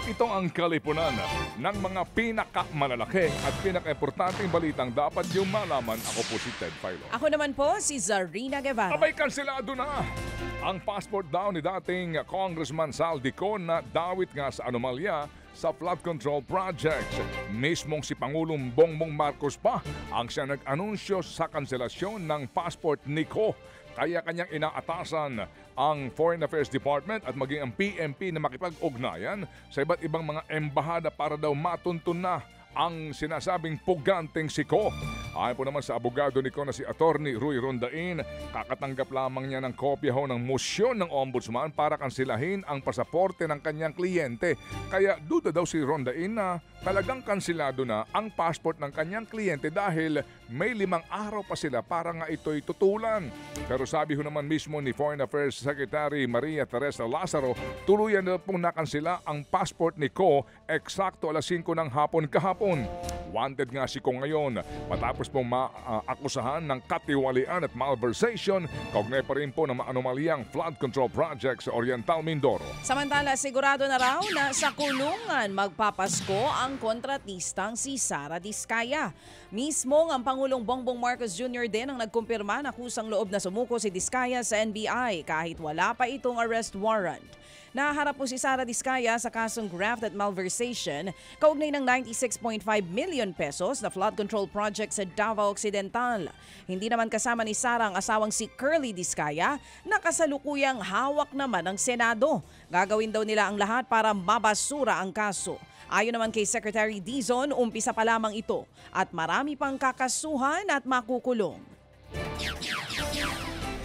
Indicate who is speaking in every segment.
Speaker 1: Ito ang kalipunan ng mga pinakamalalaki at pinaka-importanteng balitang dapat yung malaman. Ako po si Ted Filon.
Speaker 2: Ako naman po si Zarina Guevara.
Speaker 1: Abay, kanselado na ang passport daw ni dating Congressman Sal Dicon na dawit nga sa anomalya sa flood control projects. Mismong si Pangulong Bongbong Marcos pa ang siya nag-anunsyo sa kanselasyon ng passport ni Ko. Kaya kanyang inaatasan ang Foreign Affairs Department at maging ang PNP na makipag-ugnayan sa iba't ibang mga embahada para daw matuntun na ang sinasabing puganteng si Ko. Ayon po naman sa abogado ni Ko na si Attorney Ruy Rondain, kakatanggap lamang niya ng kopya ng motion ng Ombudsman para kansilahin ang pasaporte ng kanyang kliyente. Kaya duda daw si Rondain na talagang kansilado na ang passport ng kanyang kliyente dahil may 5 araw pa sila para nga ito'y tutulan. Pero sabi ho naman mismo ni Foreign Affairs Secretary Maria Teresa Lazaro, tuluyan na pong nakansila ang passport ni Ko eksakto alas 5 ng hapon kahapon. Wanted nga si Ko ngayon matapos pong maakusahan ng katiwalian at malversation kaugnay pa rin po ng anomalyang flood control project sa Oriental Mindoro.
Speaker 2: Samantala, sigurado na raw na sa kulungan magpapasko ang kontratistang si Sara Diskaya. Mismong ang Pangulong Bongbong Marcos Jr. din ang nagkumpirma na kusang loob na sumuko si Diskaya sa NBI kahit wala pa itong arrest warrant. Naharap po si Sara Diskaya sa kasong graft at malversation kaugnay ng 96.5 million pesos na flood control project sa Davao Occidental. Hindi naman kasama ni Sara ang asawang si Curly Diskaya na kasalukuyang hawak naman ng Senado. Gagawin daw nila ang lahat para mabasura ang kaso. Ayon naman kay Secretary Dizon, umpisa pa lamang ito at marami pang kakasuhan at makukulong.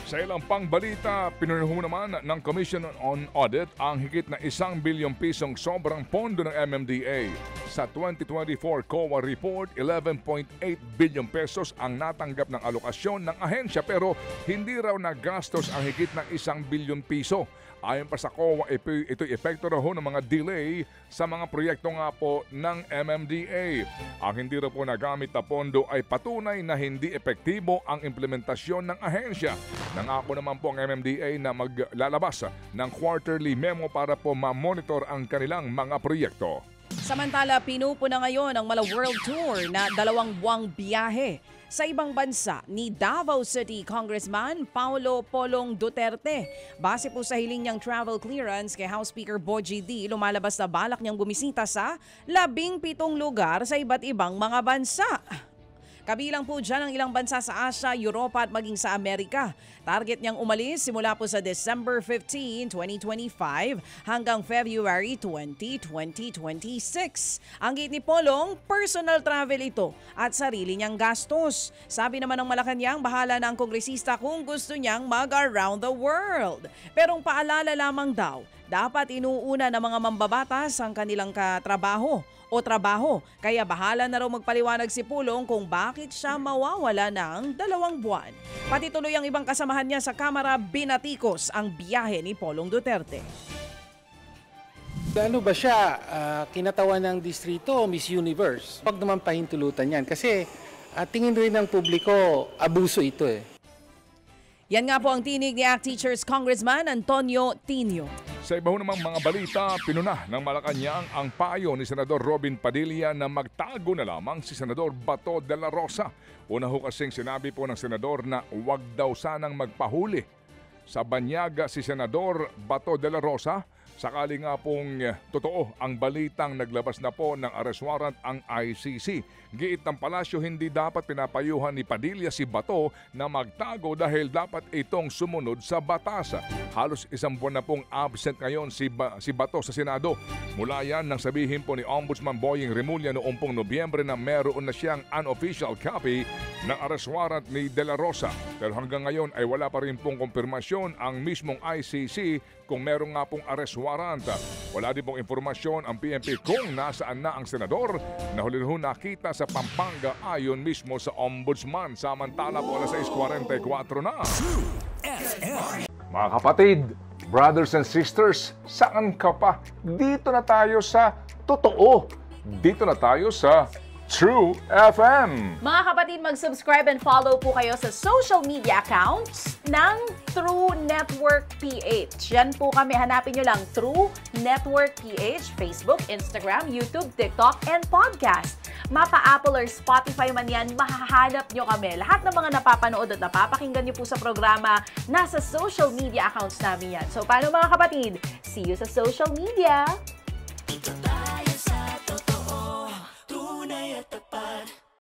Speaker 1: Sa ilang pang balita, pinunuho naman ng Commission on Audit ang higit na 1 bilyong pisong sobrang pondo ng MMDA. Sa 2024 COA report, 11.8 bilyong pesos ang natanggap ng alokasyon ng ahensya pero hindi raw nagastos ang higit ng 1 bilyong piso. Ayon pa sa COA, ito'y epekto raw ng mga delay sa mga proyekto nga po ng MMDA. Ang hindi raw po nagamit na pondo ay patunay na hindi epektibo ang implementasyon ng ahensya. Nangako naman po ang MMDA na maglalabas ng quarterly memo para po ma-monitor ang kanilang mga proyekto.
Speaker 2: Samantala, pinupuna ngayon ang Mala World Tour na 2 buwang biyahe sa ibang bansa ni Davao City Congressman Paulo Polong Duterte. Base po sa hiling niyang travel clearance kay House Speaker Bogie D, lumalabas na balak niyang bumisita sa 17 lugar sa iba't ibang mga bansa. Kabilang po dyan ang ilang bansa sa Asia, Europa at maging sa Amerika. Target niyang umalis simula po sa December 15, 2025 hanggang February 20, 2026. Ang gate ni Polong, personal travel ito at sarili niyang gastos. Sabi naman ng Malacanang, bahala na ang kongresista kung gusto niyang mag-around the world. Pero paalala lamang daw, dapat inuuna ng mga mambabatas ang kanilang katrabaho o trabaho. Kaya bahala na raw magpaliwanag si Pulong kung bakit siya mawawala ng 2 buwan. Pati tuloy ang ibang kasamahan niya sa Kamara, binatikos ang biyahe ni Polong Duterte.
Speaker 3: Ano ba siya, kinatawan ng distrito o Miss Universe? Huwag naman pahintulutan yan kasi tingin rin ng publiko, abuso ito eh.
Speaker 2: Yan nga po ang tinig ni ACT Teachers Congressman Antonio Tinio.
Speaker 1: Sa iba namang mga balita, pinuna ng Malacanang ang payo ni Senador Robin Padilla na magtago na lamang si Senador Bato de la Rosa. Una ho kasing sinabi po ng Senador na huwag daw sanang magpahuli sa banyaga si Senador Bato de la Rosa. Sakali nga pong totoo ang balitang naglabas na po ng arrest warrant ang ICC. Giit ng palasyo, hindi dapat pinapayuhan ni Padilla si Bato na magtago dahil dapat itong sumunod sa batas. Halos 1 buwan na pong absent ngayon si Bato sa Senado. Mula yan nang sabihin po ni Ombudsman Boying Remulla noong pong Nobyembre na meron na siyang unofficial copy ng arrest warrant ni De La Rosa. Pero hanggang ngayon ay wala pa rin pong kumpirmasyon ang mismong ICC kung meron nga pong arrest warrant. Wala din pong informasyon ang PNP kung nasaan na ang senador na huli nakita sa Pampanga ayon mismo sa Ombudsman. Samantala po alas 6:44 na. Mga kapatid, brothers and sisters, saan ka pa? Dito na tayo sa totoo. Dito na tayo sa True FM.
Speaker 2: Mga kapatid, mag-subscribe and follow po kayo sa social media accounts ng True Network PH. Yan po kami. Hanapin nyo lang True Network PH, Facebook, Instagram, YouTube, TikTok, and podcast. Mapa Apple or Spotify man yan, mahahanap nyo kami. Lahat ng mga napapanood at napapakinggan nyo po sa programa, nasa social media accounts namin yan. So, paano mga kapatid? See you sa social media!